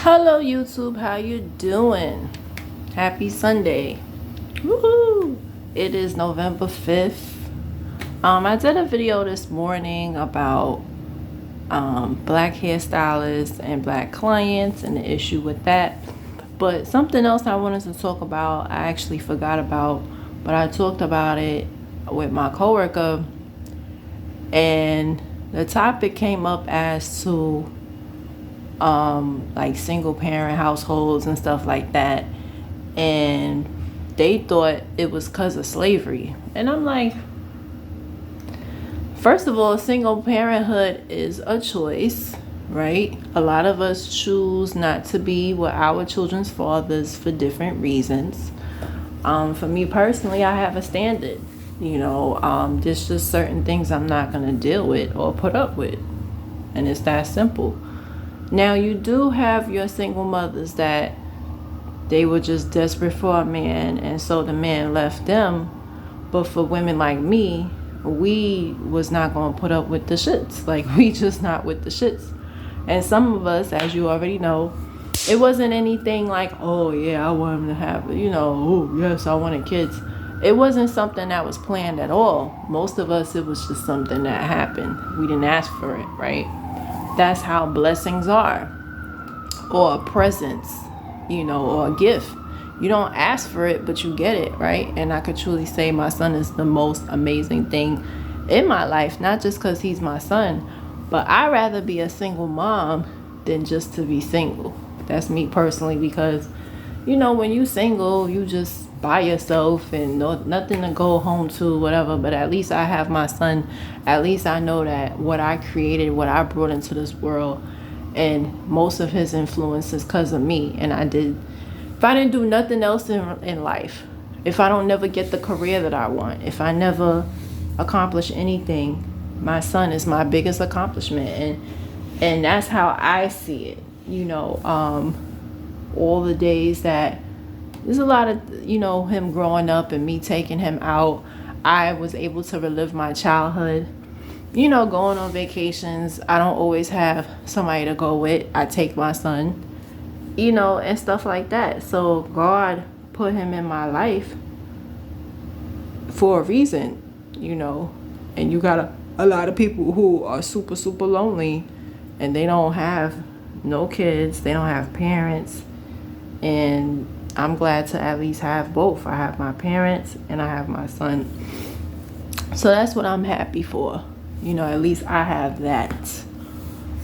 Hello YouTube, how you doing? Happy Sunday. Woohoo! It is November 5th. I did a video this morning about black hairstylists and black clients and the issue with that. But something else I wanted to talk about, I actually forgot about, but I talked about it with my coworker, and the topic came up as to like single parent households and stuff like that, and they thought it was because of slavery. And I'm like, first of all, single parenthood is a choice, right? A lot of us choose not to be with our children's fathers for different reasons. For me personally, I have a standard. There's just certain things I'm not going to deal with or put up with, and it's that simple. Now, you do have your single mothers that they were just desperate for a man, and so the man left them. But for women like me, we was not going to put up with the shits. Like, we just not with the shits. And some of us, as you already know, it wasn't anything like, oh yeah, I want him to have, oh yes, I wanted kids. It wasn't something that was planned at all. Most of us, it was just something that happened. We didn't ask for it, right? That's how blessings are, or presents, or a gift. You don't ask for it, but you get it, right? And I could truly say my son is the most amazing thing in my life, not just because he's my son, but I'd rather be a single mom than just to be single. That's me personally, because, when you single, you just by yourself and nothing to go home to, whatever. But at least I have my son. At least I know that what I created, what I brought into this world, and most of his influence is because of me. And if I didn't do nothing else in life, if I don't never get the career that I want, if I never accomplish anything, my son is my biggest accomplishment. And that's how I see it. All the days that there's a lot of, him growing up and me taking him out, I was able to relive my childhood, going on vacations. I don't always have somebody to go with. I take my son, and stuff like that. So God put him in my life for a reason, and you got a lot of people who are super, super lonely, and they don't have no kids. They don't have parents. And I'm glad to at least have both. I have my parents and I have my son. So that's what I'm happy for. At least I have that.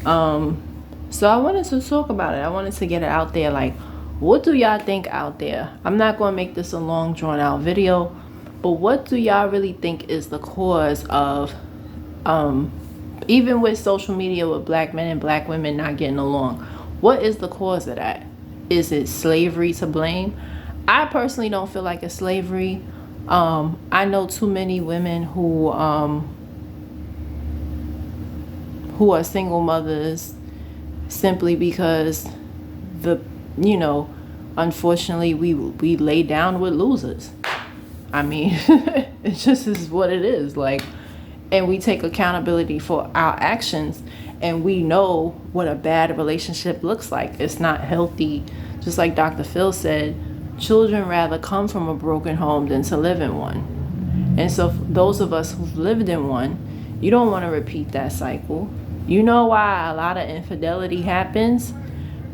So I wanted to talk about it. I wanted to get it out there. Like, what do y'all think out there? I'm not going to make this a long, drawn out video, but what do y'all really think is the cause of, even with social media, with black men and black women not getting along? What is the cause of that? Is it slavery to blame? I personally don't feel like it's slavery. I know too many women who are single mothers simply because unfortunately we lay down with losers. I mean, it just is what it is. Like, and we take accountability for our actions. And we know what a bad relationship looks like. It's not healthy. Just like Dr. Phil said, children rather come from a broken home than to live in one. And so those of us who've lived in one, you don't want to repeat that cycle. You know why a lot of infidelity happens?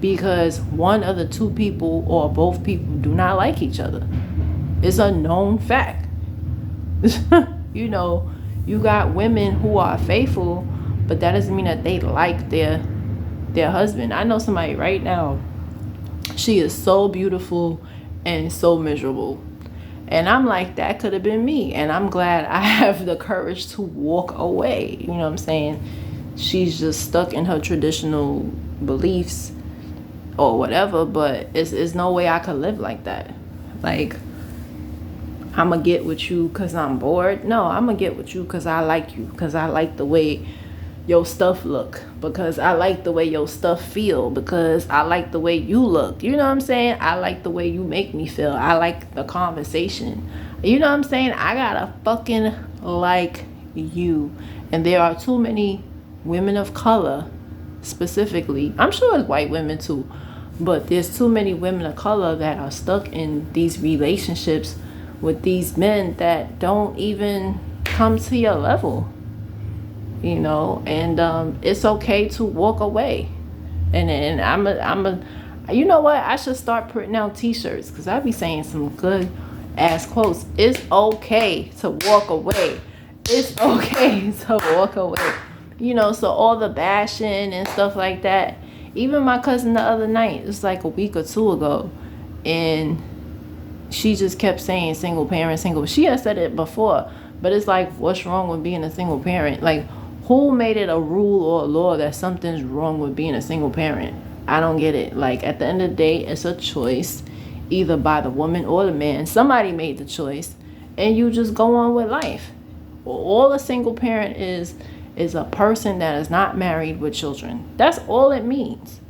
Because one of the two people or both people do not like each other. It's a known fact. You got women who are faithful, but that doesn't mean that they like their husband. I know somebody right now, she is so beautiful and so miserable. And I'm like, that could have been me. And I'm glad I have the courage to walk away. You know what I'm saying? She's just stuck in her traditional beliefs or whatever, but it's no way I could live like that. Like, I'm going to get with you because I'm bored. No, I'm going to get with you because I like you, because I like the way your stuff look, because I like the way your stuff feel, because I like the way you look. You know what I'm saying? I like the way you make me feel. I like the conversation. You know what I'm saying? I gotta fucking like you. And there are too many women of color specifically, I'm sure it's white women too, But there's too many women of color that are stuck in these relationships with these men that don't even come to your level, and it's okay to walk away. And you know what? I should start printing out t-shirts because I be saying some good ass quotes. It's okay to walk away. It's okay to walk away. So all the bashing and stuff like that. Even my cousin the other night, it was like a week or two ago, and she just kept saying single parent, single. She had said it before, but it's like, what's wrong with being a single parent? Like, who made it a rule or a law that something's wrong with being a single parent? I don't get it. Like, at the end of the day, it's a choice, either by the woman or the man. Somebody made the choice, and you just go on with life. All a single parent is a person that is not married with children. That's all it means.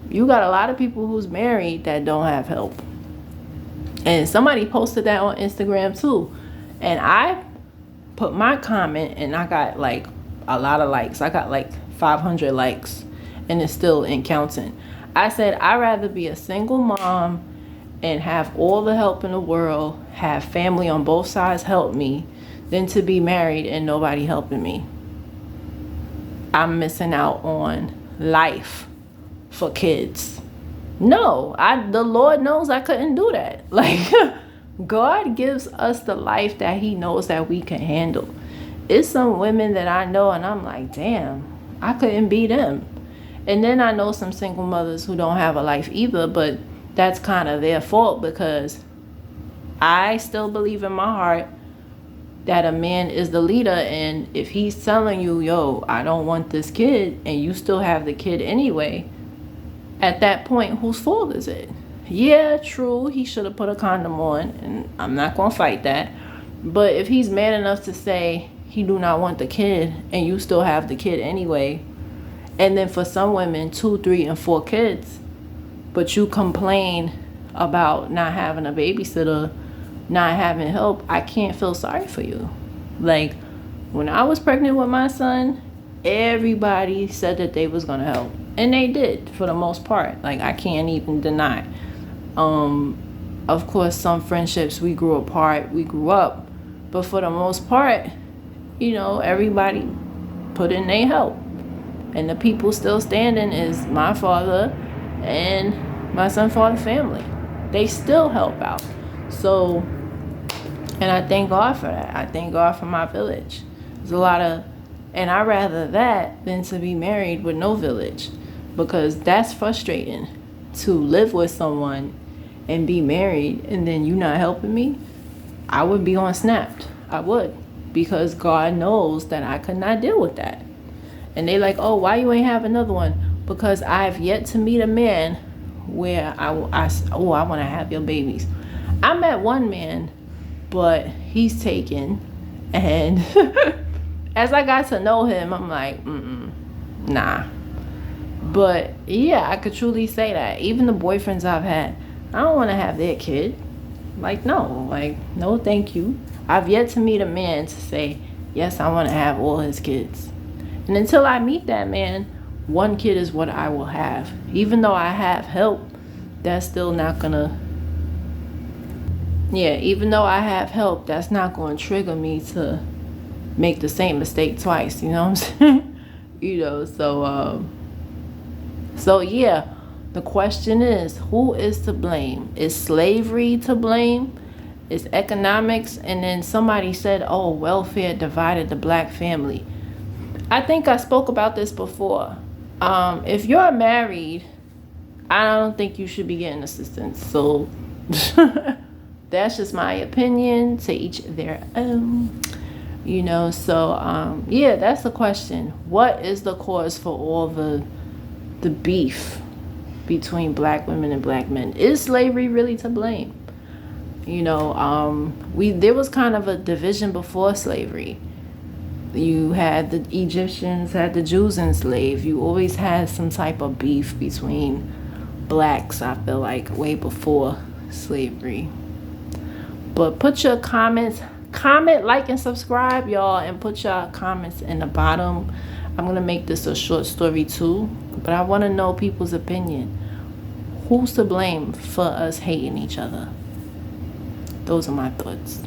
You got a lot of people who's married that don't have help. And somebody posted that on Instagram too. And I put my comment, and I got like a lot of likes. I got like 500 likes, and it's still in counting. I said, I'd rather be a single mom and have all the help in the world, have family on both sides help me, than to be married and nobody helping me. I'm missing out on life for kids. No, the Lord knows I couldn't do that. Like, God gives us the life that he knows that we can handle. It's some women that I know, and I'm like, damn, I couldn't be them. And then I know some single mothers who don't have a life either, but that's kind of their fault, because I still believe in my heart that a man is the leader. And if he's telling you, yo, I don't want this kid, and you still have the kid anyway, at that point, whose fault is it? Yeah, true, he should have put a condom on, and I'm not gonna fight that. But if he's man enough to say he do not want the kid, and you still have the kid anyway, and then for some women 2, 3, and 4 kids, but you complain about not having a babysitter, not having help, I can't feel sorry for you. Like, when I was pregnant with my son, everybody said that they was gonna help, and they did for the most part. Like, I can't even deny. Of course, some friendships, we grew apart, we grew up, but for the most part, everybody put in their help, and the people still standing is my father and my son's father family. They still help out. So, and I thank God for that. I thank God for my village. There's a lot of, and I'd rather that than to be married with no village, because that's frustrating, to live with someone and be married and then you not helping me. I would be on snapped. I would, because God knows that I could not deal with that. And they like, oh, why you ain't have another one? Because I've yet to meet a man where I want to have your babies. I met one man, but he's taken, and as I got to know him, I'm like, nah. But yeah, I could truly say that. Even the boyfriends I've had, I don't want to have their kid. Like, no, thank you. I've yet to meet a man to say, yes, I want to have all his kids. And until I meet that man, one kid is what I will have. Even though I have help, that's still not gonna, even though I have help, that's not going to trigger me to make the same mistake twice. You know what I'm saying? So yeah, the question is, who is to blame? Is slavery to blame? Is economics? And then somebody said, oh, welfare divided the black family. I think I spoke about this before. If you're married, I don't think you should be getting assistance. So that's just my opinion, to each their own. That's the question. What is the cause for all the beef between black women and black men? Is slavery really to blame? There was kind of a division before slavery. You had the Egyptians, had the Jews enslaved. You always had some type of beef between blacks, I feel like, way before slavery. But put your comment, like, and subscribe, y'all, and put your comments in the bottom. I'm gonna make this a short story too, but I want to know people's opinion. Who's to blame for us hating each other? Those are my thoughts.